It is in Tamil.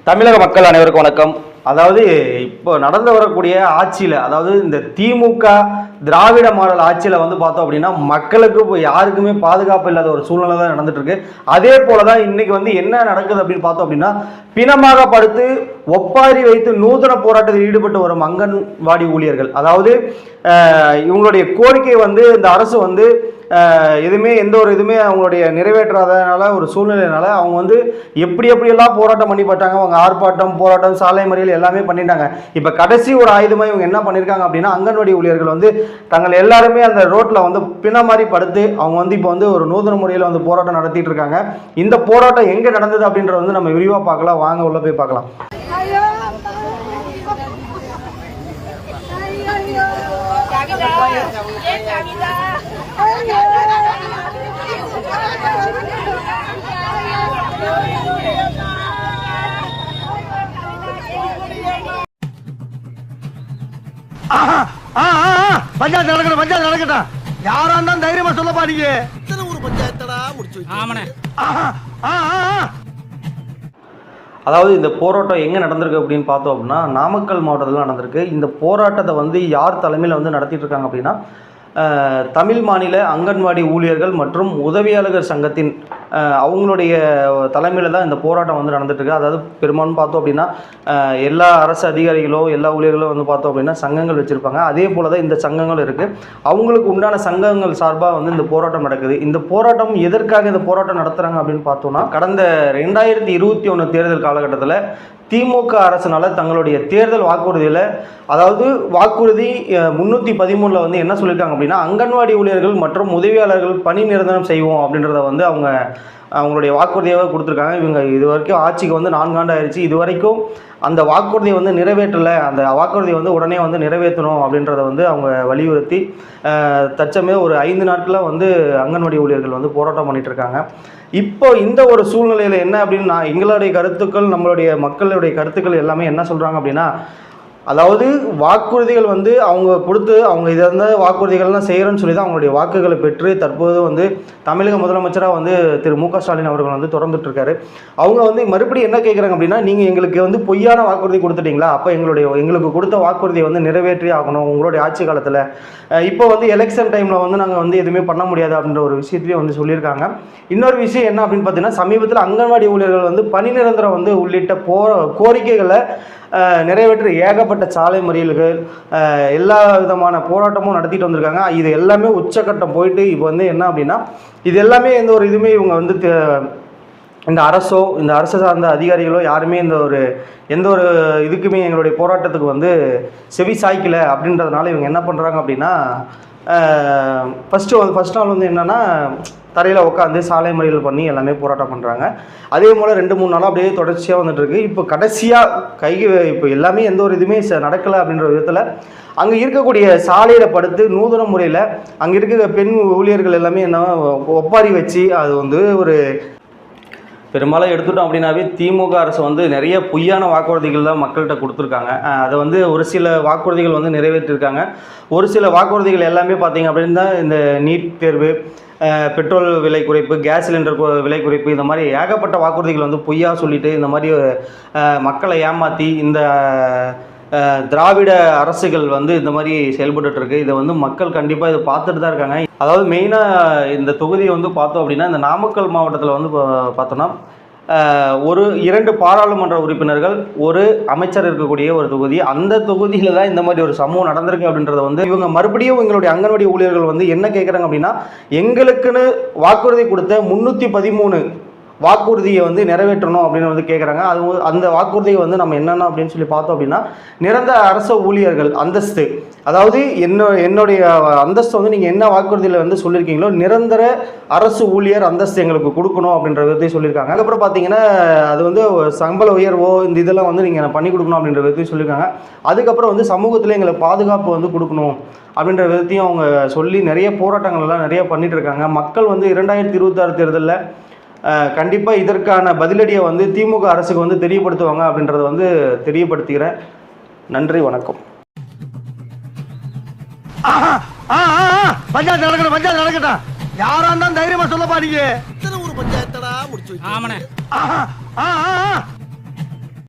தமிழக மக்கள் அனைவருக்கும் வணக்கம். அதாவது இப்போ நடந்து வரக்கூடிய ஆட்சியில், அதாவது இந்த திமுக திராவிட மாடல் ஆட்சியில் வந்து பார்த்தோம் அப்படின்னா மக்களுக்கு இப்போ யாருக்குமே பாதுகாப்பு இல்லாத ஒரு சூழ்நிலை தான் நடந்துட்டு இருக்கு. அதே போல தான் இன்னைக்கு வந்து என்ன நடக்குது அப்படின்னு பார்த்தோம் அப்படின்னா, பிணமாக படுத்து ஒப்பாரி வைத்து நூதன போராட்டத்தில் ஈடுபட்டு வரும் அங்கன்வாடி ஊழியர்கள், அதாவது இவங்களுடைய கோரிக்கை வந்து இந்த அரசு வந்து எதுவுமே எந்த ஒரு இதுவுமே அவங்களுடைய நிறைவேற்றாதனால ஒரு சூழ்நிலையினால அவங்க வந்து எப்படியெல்லாம் போராட்டம் பண்ணி பார்த்தாங்க. அவங்க ஆர்ப்பாட்டம், போராட்டம், சாலை மறியல் எல்லாமே பண்ணிட்டாங்க. இப்போ கடைசி ஒரு ஆயுதமாக இவங்க என்ன பண்ணியிருக்காங்க அப்படின்னா, அங்கன்வாடி ஊழியர்கள் வந்து தங்கள் எல்லாருமே அந்த ரோட்டில் வந்து பிண மாதிரி படுத்து அவங்க வந்து இப்போ வந்து ஒரு நூதன முறையில் வந்து போராட்டம் நடத்திட்டு இருக்காங்க. இந்த போராட்டம் எங்கே நடந்தது அப்படின்றத வந்து நம்ம விரிவாக பார்க்கலாம். வாங்க உள்ள போய் பார்க்கலாம். பஞ்சாயத்து நடக்கட்டும். யாரா இருந்தாலும் தைரியமா சொல்ல பாருங்க. ஒரு பஞ்சாயத்தடா முடிச்சு. அதாவது இந்த போராட்டம் எங்கே நடந்திருக்கு அப்படின்னு பார்த்தோம் அப்படின்னா, நாமக்கல் மாவட்டத்தில் நடந்திருக்கு. இந்த போராட்டத்தை வந்து யார் தலைமையில் வந்து நடத்திட்டு இருக்காங்க அப்படின்னா, தமிழ் மாநில அங்கன்வாடி ஊழியர்கள் மற்றும் உதவியாளர்கள் சங்கத்தின் அவங்களுடைய தலைமையில் தான் இந்த போராட்டம் வந்து நடந்துட்டுருக்கு. அதாவது பெரும்பாலும் பார்த்தோம் அப்படின்னா எல்லா அரசு அதிகாரிகளும் எல்லா ஊழியர்களும் வந்து பார்த்தோம் அப்படின்னா சங்கங்கள் வச்சுருப்பாங்க. அதே போல் தான் இந்த சங்கங்கள் இருக்குது. அவங்களுக்கு உண்டான சங்கங்கள் சார்பாக வந்து இந்த போராட்டம் நடக்குது. இந்த போராட்டம் எதற்காக இந்த போராட்டம் நடத்துகிறாங்க அப்படின்னு பார்த்தோம்னா, கடந்த 2021 தேர்தல் காலகட்டத்தில் திமுக அரசுனால தங்களுடைய தேர்தல் வாக்குறுதியில், அதாவது வாக்குறுதி 313 வந்து என்ன சொல்லியிருக்காங்க அப்படின்னா, அங்கன்வாடி ஊழியர்கள் மற்றும் உதவியாளர்கள் பணி நிரந்தரம் செய்வோம் அப்படின்றத வந்து அவங்களுடைய வாக்குறுதியாக கொடுத்துருக்காங்க. இவங்க இது வரைக்கும் ஆட்சிக்கு வந்து 4 ஆண்டு ஆயிடுச்சு. இது வரைக்கும் அந்த வாக்குறுதியை வந்து நிறைவேற்றலை. அந்த வாக்குறுதியை வந்து உடனே வந்து நிறைவேற்றணும் அப்படின்றத வந்து அவங்க வலியுறுத்தி தற்சமயம் ஒரு 5 நாட்களாக வந்து அங்கன்வாடி ஊழியர்கள் வந்து போராட்டம் பண்ணிட்டு இருக்காங்க. இப்போ இந்த ஒரு சூழ்நிலையில் என்ன அப்படின்னா, எங்களுடைய கருத்துக்கள், நம்மளுடைய மக்களுடைய கருத்துக்கள் எல்லாமே என்ன சொல்கிறாங்க அப்படின்னா, அதாவது வாக்குறுதிகள் வந்து அவங்க கொடுத்து அவங்க இதை வந்து வாக்குறுதிகள்லாம் செய்கிறேன்னு சொல்லி தான் அவங்களுடைய வாக்குகளை பெற்று தற்போது வந்து தமிழக முதலமைச்சராக வந்து திரு மு க ஸ்டாலின் அவர்கள் வந்து தொடர்ந்துட்டு இருக்காரு. அவங்க வந்து மறுபடியும் என்ன கேட்குறாங்க அப்படின்னா, நீங்கள் எங்களுக்கு வந்து பொய்யான வாக்குறுதி கொடுத்துட்டீங்களா, அப்போ எங்களுக்கு கொடுத்த வாக்குறுதியை வந்து நிறைவேற்றி ஆகணும் உங்களுடைய ஆட்சி காலத்தில். இப்போ வந்து எலெக்ஷன் டைமில் வந்து நாங்கள் வந்து எதுவுமே பண்ண முடியாது அப்படின்ற ஒரு விஷயத்தையும் வந்து சொல்லியிருக்காங்க. இன்னொரு விஷயம் என்ன அப்படின்னு பார்த்தீங்கன்னா, சமீபத்தில் அங்கன்வாடி ஊழியர்கள் வந்து பணி நிரந்தரம் வந்து உள்ளிட்ட கோரிக்கைகளை நிறைவேற்ற ஏகப்பட்ட சாலை மறியல்கள், எல்லா விதமான போராட்டமும் நடத்திட்டு வந்திருக்காங்க. இது எல்லாமே உச்சக்கட்டம் போயிட்டு இப்போ வந்து என்ன அப்படின்னா, இது எல்லாமே எந்த ஒரு இதுவுமே இவங்க வந்து இந்த அரசோ இந்த அரசு சார்ந்த அதிகாரிகளோ யாருமே எந்த ஒரு இதுக்குமே எங்களுடைய போராட்டத்துக்கு வந்து செவி சாய்க்கலை. அப்படின்றதுனால இவங்க என்ன பண்ணுறாங்க அப்படின்னா, ஃபஸ்ட் நாள் வந்து என்னென்னா தரையில் உட்காந்து சாலை மறியல் பண்ணி எல்லாமே போராட்டம் பண்ணுறாங்க. அதே போல் 2-3 நாளாக அப்படியே தொடர்ச்சியாக வந்துட்டுருக்கு. இப்போ கடைசியாக இப்போ எல்லாமே எந்த ஒரு இதுவுமே நடக்கலை அப்படின்ற விதத்தில் அங்கே இருக்கக்கூடிய சாலையில் படுத்து நூதன முறையில் அங்கே இருக்கிற பெண் ஊழியர்கள் எல்லாமே என்ன ஒப்பாரி வச்சு, அது வந்து ஒரு பெரும்பாலும் எடுத்துட்டோம் அப்படின்னாவே திமுக அரசு வந்து நிறைய பொய்யான வாக்குறுதிகள் தான் மக்கள்கிட்ட கொடுத்துருக்காங்க. அதை வந்து ஒரு சில வாக்குறுதிகள் வந்து நிறைவேற்றிருக்காங்க. ஒரு சில வாக்குறுதிகள் எல்லாமே பார்த்திங்க அப்படின்னா, இந்த நீட் தேர்வு, பெட்ரோல் விலை குறைப்பு, கேஸ் சிலிண்டர் விலை குறைப்பு, இந்த மாதிரி ஏகப்பட்ட வாக்குறுதிகள் வந்து பொய்யா சொல்லிட்டு இந்த மாதிரி மக்களை ஏமாற்றி இந்த திராவிட அரசுகள் வந்து இந்த மாதிரி செயல்பட்டுருக்கு. இதை வந்து மக்கள் கண்டிப்பாக இதை பார்த்துட்டு தான் இருக்காங்க. அதாவது மெயினாக இந்த தொகுதியை வந்து பார்த்தோம் அப்படின்னா, இந்த நாமக்கல் மாவட்டத்தில் வந்து பார்த்தோன்னா ஒரு 2 பாராளுமன்ற உறுப்பினர்கள், ஒரு அமைச்சர் இருக்கக்கூடிய ஒரு தொகுதி. அந்த தொகுதியில் தான் இந்த மாதிரி ஒரு சம்பவம் நடந்திருக்கு அப்படின்றத வந்து இவங்க மறுபடியும் எங்களுடைய அங்கன்வாடி ஊழியர்கள் வந்து என்ன கேட்குறாங்க அப்படின்னா, எங்களுக்குன்னு வாக்குறுதி கொடுத்த 313 வாக்குறுதியை வந்து நிறைவேற்றணும் அப்படின்னு வந்து கேட்குறாங்க. அந்த வாக்குறுதியை வந்து நம்ம என்னென்ன அப்படின்னு சொல்லி பார்த்தோம் அப்படின்னா, நிரந்தர அரசு ஊழியர்கள் அந்தஸ்து, அதாவது என்னுடைய அந்தஸ்து வந்து நீங்கள் என்ன வாக்குறுதியில் வந்து சொல்லியிருக்கீங்களோ நிரந்தர அரசு ஊழியர் அந்தஸ்து எங்களுக்கு கொடுக்கணும் அப்படின்ற விதத்தையும் சொல்லியிருக்காங்க. அதுக்கப்புறம் பார்த்தீங்கன்னா, அது வந்து சம்பள உயர்வோ இந்த இதெல்லாம் வந்து நீங்கள் பண்ணி கொடுக்கணும் அப்படின்ற விதத்தையும் சொல்லியிருக்காங்க. அதுக்கப்புறம் வந்து சமூகத்தில் எங்களுக்கு பாதுகாப்பு வந்து கொடுக்கணும் அப்படின்ற விதத்தையும் அவங்க சொல்லி நிறைய போராட்டங்கள்லாம் நிறைய பண்ணிட்டு இருக்காங்க. மக்கள் வந்து 2026 தேர்தலில் கண்டிப்பாக இதற்கான பதிலடியை வந்து திமுக அரசுக்கு வந்து தெரியப்படுத்துவாங்க அப்படின்றத வந்து தெரியப்படுத்துகிறேன். நன்றி, வணக்கம். பஞ்சாயத்து நடக்கட்டும். யாரா இருந்தாலும் தைரியமா சொல்ல பாருங்க. ஒரு பஞ்சாயத்தடா முடிச்சு.